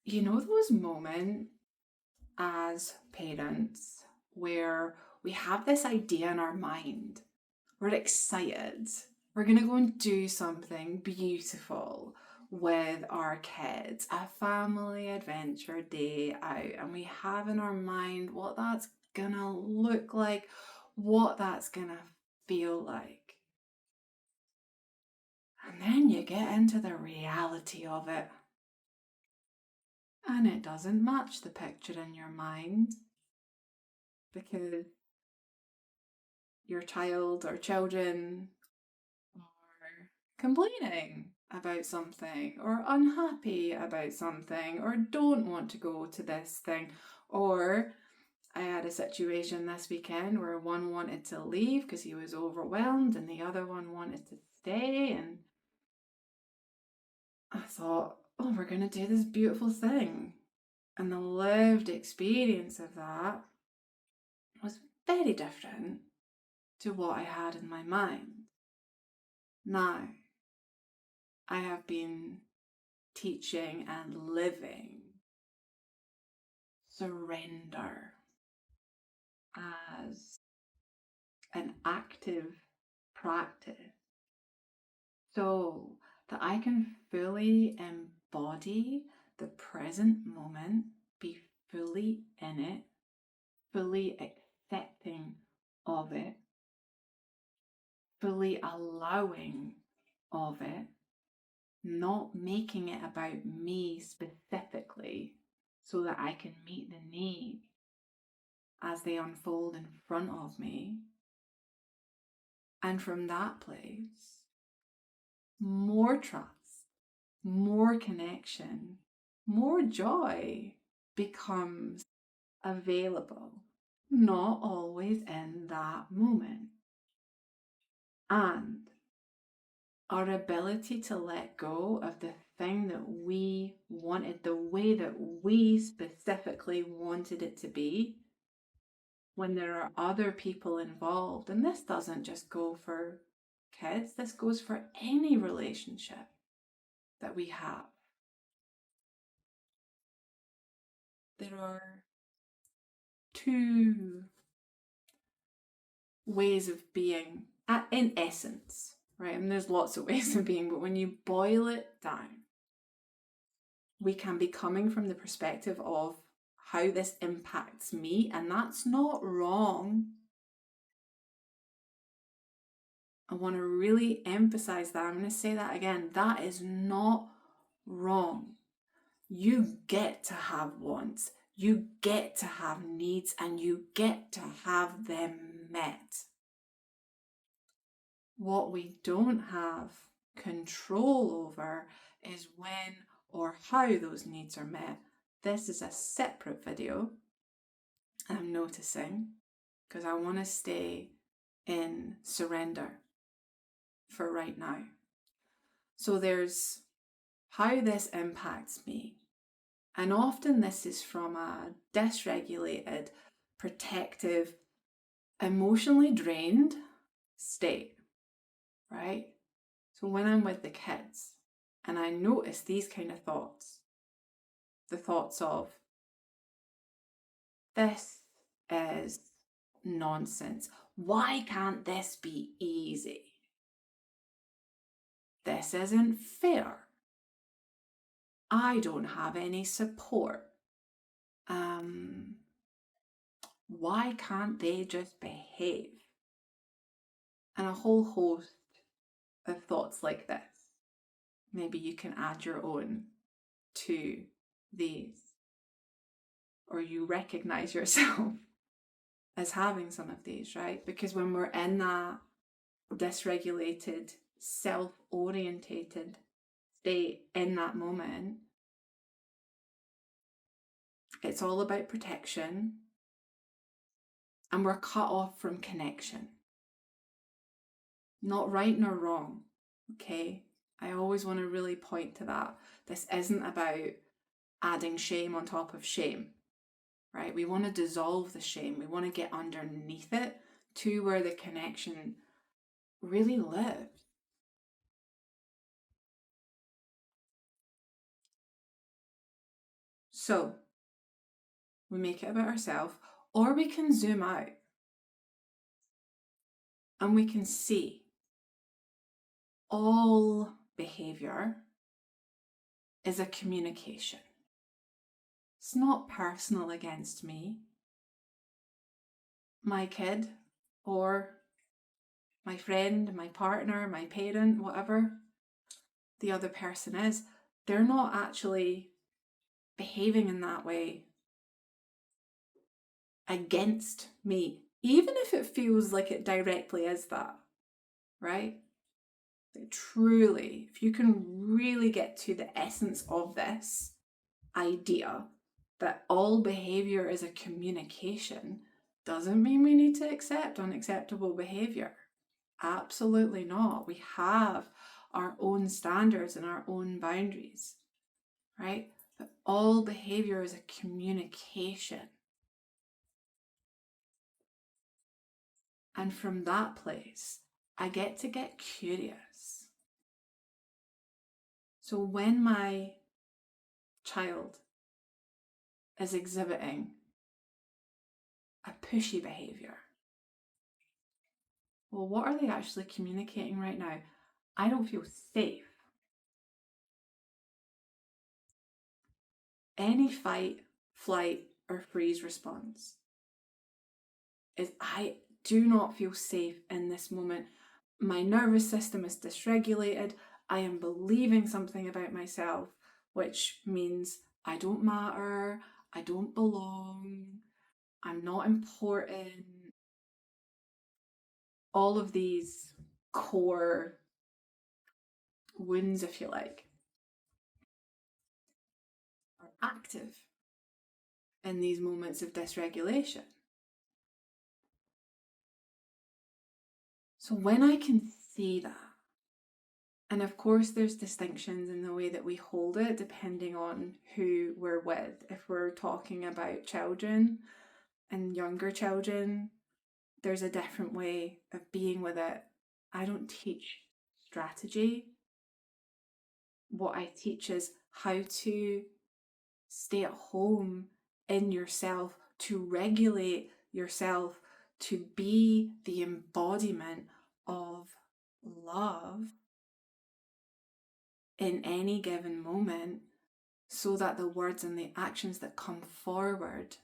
You know those moments as parents where we have this idea in our mind, we're excited, we're going to go and do something beautiful with our kids, a family adventure day out, and we have in our mind what that's gonna look like, what that's gonna feel like. And then you get into the reality of it, and it doesn't match the picture in your mind because your child or children are complaining about something or unhappy about something or don't want to go to this thing. Or I had a situation this weekend where one wanted to leave because he was overwhelmed and the other one wanted to stay, and I thought, oh, we're going to do this beautiful thing. And the lived experience of that was very different to what I had in my mind. Now, I have been teaching and living surrender as an active practice so that I can fully embody the present moment, be fully in it, fully accepting of it, fully allowing of it, not making it about me specifically so that I can meet the needs as they unfold in front of me. And from that place, more trust, more connection, more joy becomes available, not always in that moment. And our ability to let go of the thing that we wanted, the way that we specifically wanted it to be, when there are other people involved. And this doesn't just go for kids, this goes for any relationship that we have. There are two ways of being, in essence, right? And there's lots of ways of being, but when you boil it down, we can be coming from the perspective of how this impacts me, and that's not wrong. I want to really emphasize that. I'm going to say that again. That is not wrong. You get to have wants, you get to have needs, and you get to have them met. What we don't have control over is when or how those needs are met. This is a separate video, I'm noticing, because I want to stay in surrender for right now. So there's how this impacts me. And often this is from a dysregulated, protective, emotionally drained state, right? So when I'm with the kids and I notice these kind of thoughts, the thoughts of, this is nonsense. Why can't this be easy? This isn't fair. I don't have any support. Why can't they just behave? And a whole host of thoughts like this. Maybe you can add your own to these, or you recognize yourself as having some of these, right? Because when we're in that dysregulated, self-orientated state in that moment, it's all about protection, and we're cut off from connection. Not right nor wrong, okay? I always want to really point to that. This isn't about adding shame on top of shame, right? We want to dissolve the shame. We want to get underneath it to where the connection really lives. So we make it about ourselves, or we can zoom out and we can see all behaviour is a communication. It's not personal against me, my kid, or my friend, my partner, my parent, whatever the other person is. They're not actually behaving in that way against me, even if it feels like it directly is that, right? Like, truly, if you can really get to the essence of this idea that all behaviour is a communication, doesn't mean we need to accept unacceptable behaviour. Absolutely not. We have our own standards and our own boundaries, right? But all behaviour is a communication. And from that place, I get to get curious. So when my child is exhibiting a pushy behaviour, well, what are they actually communicating right now? I don't feel safe. Any fight, flight, or freeze response is I do not feel safe in this moment. My nervous system is dysregulated. I am believing something about myself, which means I don't matter, I don't belong, I'm not important. All of these core wounds, if you like, are active in these moments of dysregulation. So when I can see that, and of course there's distinctions in the way that we hold it depending on who we're with. If we're talking about children and younger children, there's a different way of being with it. I don't teach strategy. What I teach is how to stay at home in yourself, to regulate yourself, to be the embodiment of love in any given moment, so that the words and the actions that come forward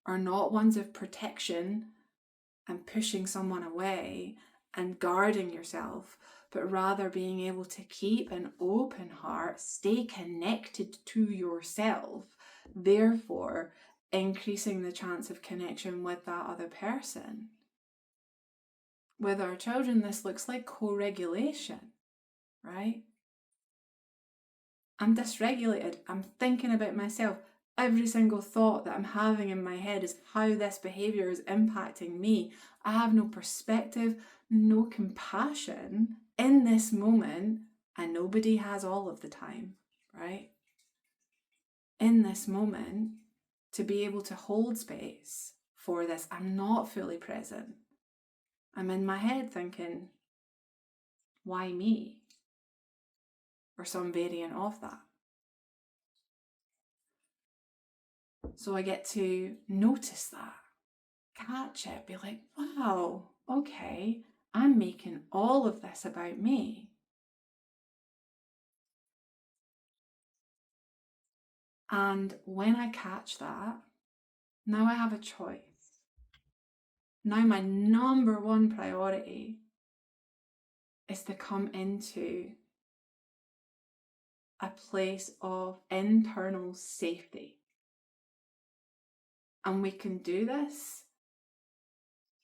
are not ones of protection and pushing someone away and guarding yourself, but rather being able to keep an open heart, stay connected to yourself, therefore increasing the chance of connection with that other person. With our children, this looks like co-regulation, right? I'm dysregulated. I'm thinking about myself. Every single thought that I'm having in my head is how this behaviour is impacting me. I have no perspective, no compassion in this moment, and nobody has all of the time, right? In this moment, to be able to hold space for this, I'm not fully present. I'm in my head thinking, why me? Or some variant of that. So I get to notice that, catch it, be like, wow, okay, I'm making all of this about me. And when I catch that, now I have a choice. Now my number one priority is to come into a place of internal safety. And we can do this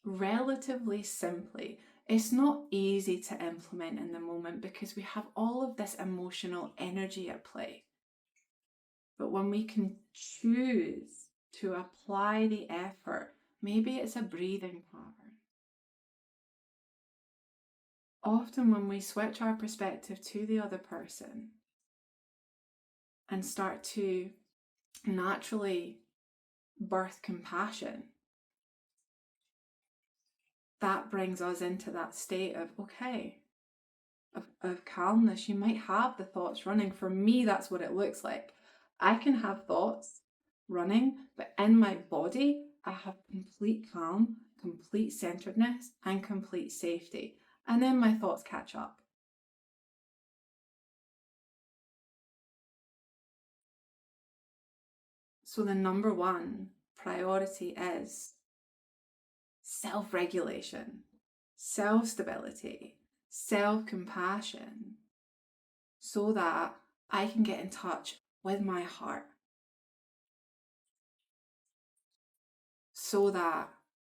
relatively simply. It's not easy to implement in the moment because we have all of this emotional energy at play. But when we can choose to apply the effort, maybe it's a breathing pattern. Often when we switch our perspective to the other person and start to naturally birth compassion, that brings us into that state of, okay, of calmness. You might have the thoughts running. For me, that's what it looks like. I can have thoughts running, but in my body, I have complete calm, complete centeredness, and complete safety. And then my thoughts catch up. So the number one priority is self-regulation, self-stability, self-compassion, so that I can get in touch with my heart, so that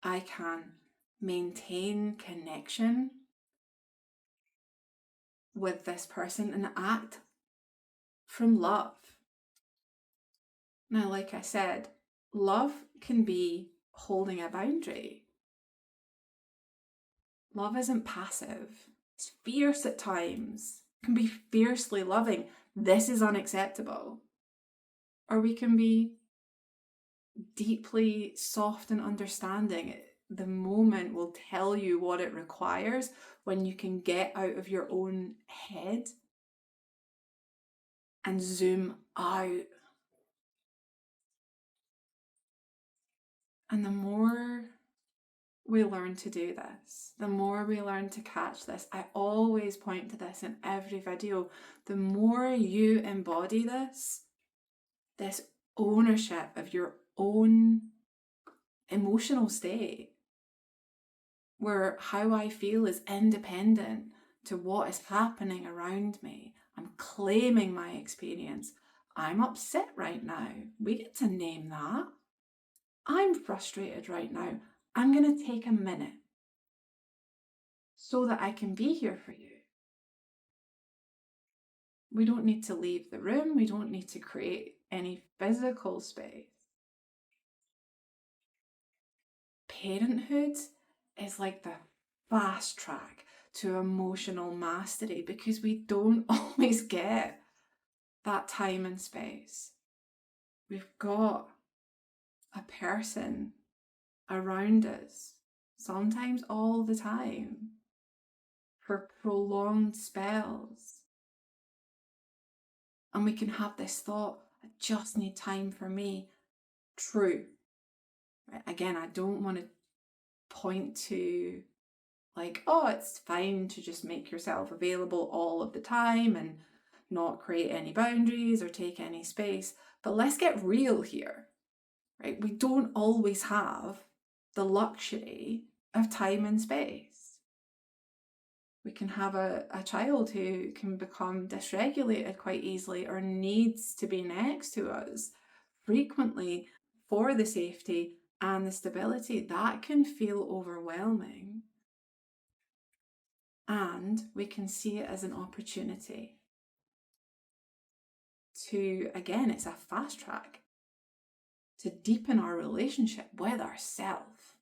I can maintain connection with this person and act from love. Now, like I said, love can be holding a boundary. Love isn't passive. It's fierce at times. It can be fiercely loving. This is unacceptable. Or we can be deeply soft and understanding. The moment will tell you what it requires when you can get out of your own head and zoom out. And the more we learn to do this, the more we learn to catch this, I always point to this in every video, the more you embody this ownership of your own emotional state, where how I feel is independent to what is happening around me. I'm claiming my experience. I'm upset right now. We get to name that. I'm frustrated right now. I'm going to take a minute so that I can be here for you. We don't need to leave the room. We don't need to create any physical space. Parenthood is like the fast track to emotional mastery because we don't always get that time and space. We've got a person around us, sometimes all the time, for prolonged spells. And we can have this thought, I just need time for me. True. Right? Again, I don't want to point to like, oh, it's fine to just make yourself available all of the time and not create any boundaries or take any space. But let's get real here, right? We don't always have the luxury of time and space. We can have a child who can become dysregulated quite easily or needs to be next to us frequently for the safety and the stability. That can feel overwhelming. And we can see it as an opportunity to, again, it's a fast track to deepen our relationship with ourselves,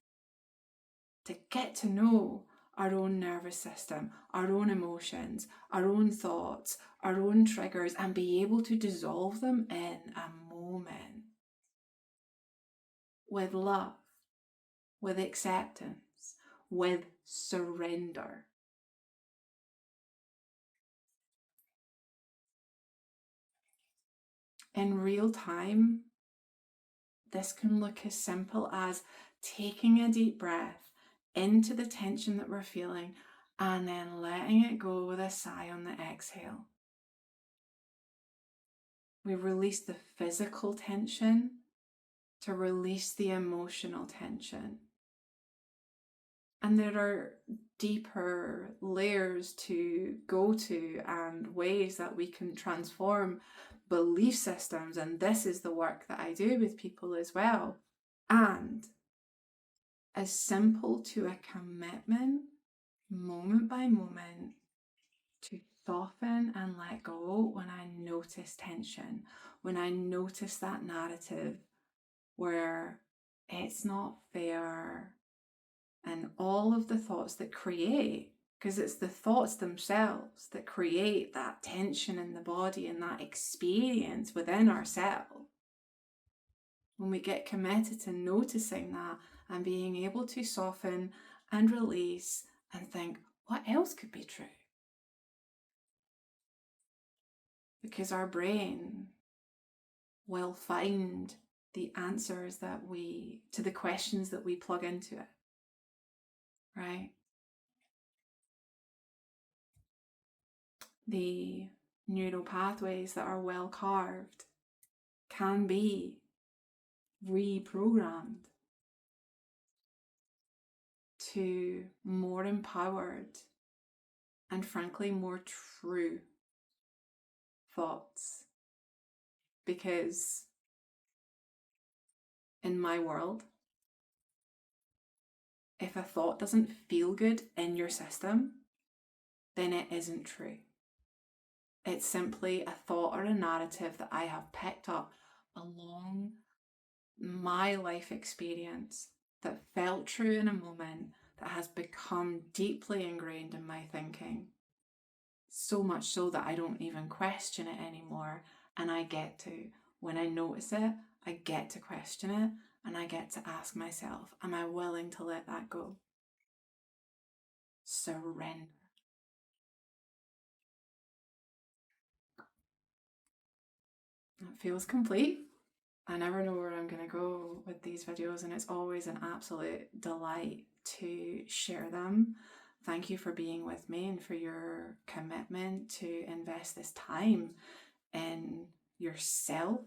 to get to know our own nervous system, our own emotions, our own thoughts, our own triggers, and be able to dissolve them in a moment with love, with acceptance, with surrender. In real time, this can look as simple as taking a deep breath into the tension that we're feeling and then letting it go with a sigh on the exhale. We release the physical tension to release the emotional tension. And there are deeper layers to go to and ways that we can transform belief systems. And this is the work that I do with people as well. And as simple to a commitment, moment by moment, to soften and let go when I notice tension, when I notice that narrative where it's not fair, and all of the thoughts that create, because it's the thoughts themselves that create that tension in the body and that experience within ourselves. When we get committed to noticing that and being able to soften and release and think, what else could be true? Because our brain will find the answers to the questions that we plug into it, right? The neural pathways that are well carved can be reprogrammed to more empowered and frankly more true thoughts. Because in my world, if a thought doesn't feel good in your system, then it isn't true. It's simply a thought or a narrative that I have picked up along my life experience that felt true in a moment, that has become deeply ingrained in my thinking. So much so that I don't even question it anymore. And I get to, when I notice it, I get to question it, and I get to ask myself, am I willing to let that go? Surrender. It feels complete. I never know where I'm going to go with these videos, and it's always an absolute delight to share them. Thank you for being with me and for your commitment to invest this time in yourself.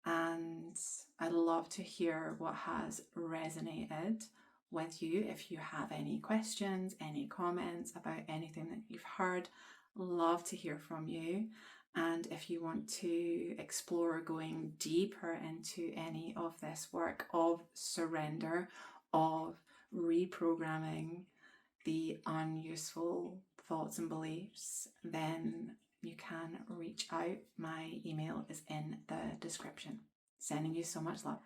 And I'd love to hear what has resonated with you. If you have any questions, any comments about anything that you've heard, love to hear from you. And if you want to explore going deeper into any of this work of surrender, of reprogramming the unuseful thoughts and beliefs, then you can reach out. My email is in the description. Sending you so much love.